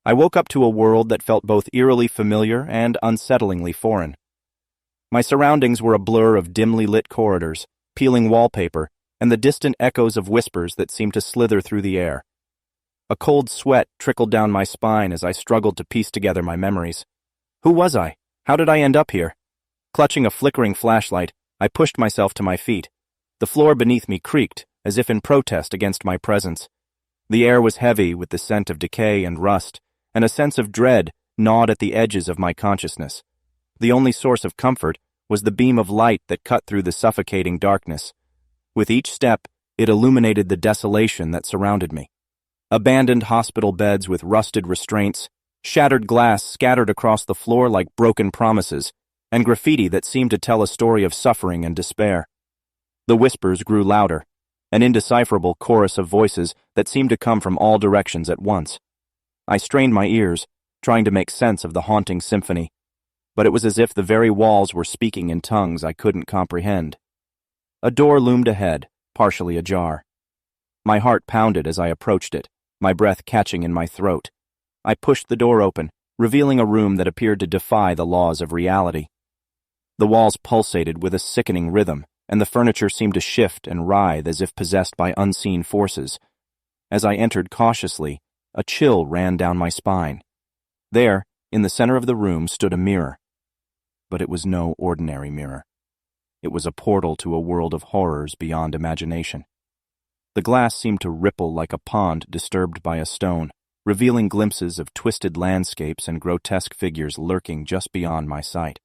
I woke up to a world that felt both eerily familiar and unsettlingly foreign. My surroundings were a blur of dimly lit corridors, peeling wallpaper, and the distant echoes of whispers that seemed to slither through the air. A cold sweat trickled down my spine as I struggled to piece together my memories. Who was I? How did I end up here? Clutching a flickering flashlight, I pushed myself to my feet. The floor beneath me creaked, as if in protest against my presence. The air was heavy with the scent of decay and rust, and a sense of dread gnawed at the edges of my consciousness. The only source of comfort was the beam of light that cut through the suffocating darkness. With each step, it illuminated the desolation that surrounded me. Abandoned hospital beds with rusted restraints, shattered glass scattered across the floor like broken promises, and graffiti that seemed to tell a story of suffering and despair. The whispers grew louder, an indecipherable chorus of voices that seemed to come from all directions at once. I strained my ears, trying to make sense of the haunting symphony, but it was as if the very walls were speaking in tongues I couldn't comprehend. A door loomed ahead, partially ajar. My heart pounded as I approached it, my breath catching in my throat. I pushed the door open, revealing a room that appeared to defy the laws of reality. The walls pulsated with a sickening rhythm, and the furniture seemed to shift and writhe as if possessed by unseen forces. As I entered cautiously, a chill ran down my spine. There, in the center of the room, stood a mirror. But it was no ordinary mirror. It was a portal to a world of horrors beyond imagination. The glass seemed to ripple like a pond disturbed by a stone, revealing glimpses of twisted landscapes and grotesque figures lurking just beyond my sight.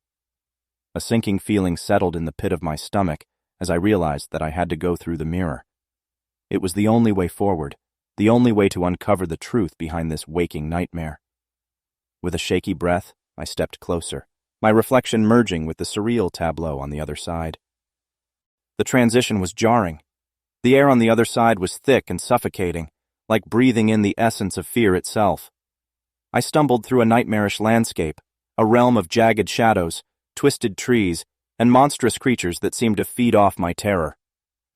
A sinking feeling settled in the pit of my stomach as I realized that I had to go through the mirror. It was the only way forward, the only way to uncover the truth behind this waking nightmare. With a shaky breath, I stepped closer, my reflection merging with the surreal tableau on the other side. The transition was jarring. The air on the other side was thick and suffocating, like breathing in the essence of fear itself. I stumbled through a nightmarish landscape, a realm of jagged shadows, twisted trees, and monstrous creatures that seemed to feed off my terror.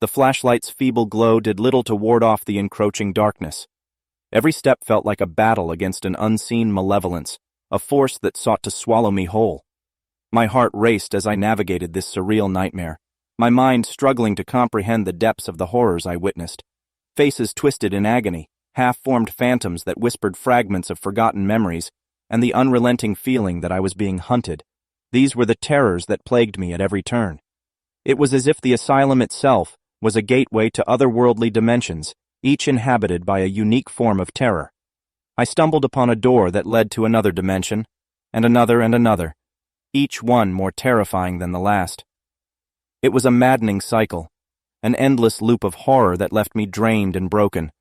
The flashlight's feeble glow did little to ward off the encroaching darkness. Every step felt like a battle against an unseen malevolence, a force that sought to swallow me whole. My heart raced as I navigated this surreal nightmare, my mind struggling to comprehend the depths of the horrors I witnessed. Faces twisted in agony, half-formed phantoms that whispered fragments of forgotten memories, and the unrelenting feeling that I was being hunted. These were the terrors that plagued me at every turn. It was as if the asylum itself was a gateway to otherworldly dimensions, each inhabited by a unique form of terror. I stumbled upon a door that led to another dimension, and another, each one more terrifying than the last. It was a maddening cycle, an endless loop of horror that left me drained and broken.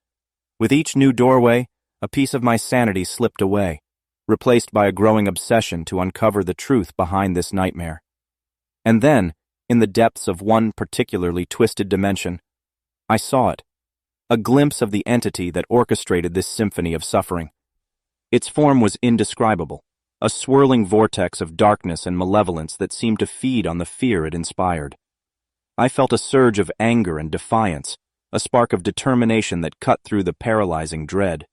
With each new doorway, a piece of my sanity slipped away, replaced by a growing obsession to uncover the truth behind this nightmare. And then, in the depths of one particularly twisted dimension, I saw it, a glimpse of the entity that orchestrated this symphony of suffering. Its form was indescribable, a swirling vortex of darkness and malevolence that seemed to feed on the fear it inspired. I felt a surge of anger and defiance, a spark of determination that cut through the paralyzing dread.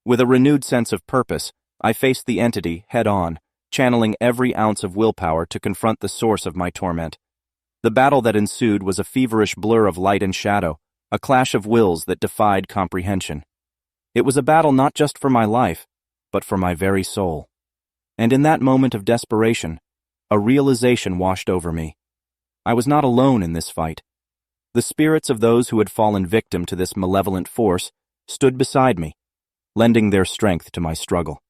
With a renewed sense of purpose, I faced the entity head-on, channeling every ounce of willpower to confront the source of my torment. The battle that ensued was a feverish blur of light and shadow, a clash of wills that defied comprehension. It was a battle not just for my life, but for my very soul. And in that moment of desperation, a realization washed over me. I was not alone in this fight. The spirits of those who had fallen victim to this malevolent force stood beside me, lending their strength to my struggle.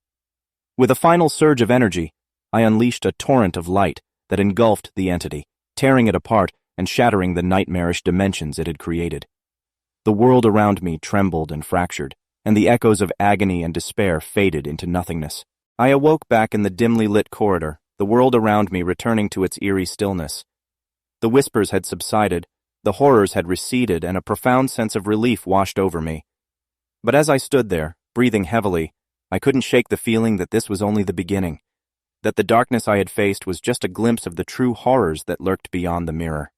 With a final surge of energy, I unleashed a torrent of light that engulfed the entity, tearing it apart and shattering the nightmarish dimensions it had created. The world around me trembled and fractured, and the echoes of agony and despair faded into nothingness. I awoke back in the dimly lit corridor, the world around me returning to its eerie stillness. The whispers had subsided, the horrors had receded, and a profound sense of relief washed over me. But as I stood there, breathing heavily, I couldn't shake the feeling that this was only the beginning, that the darkness I had faced was just a glimpse of the true horrors that lurked beyond the mirror.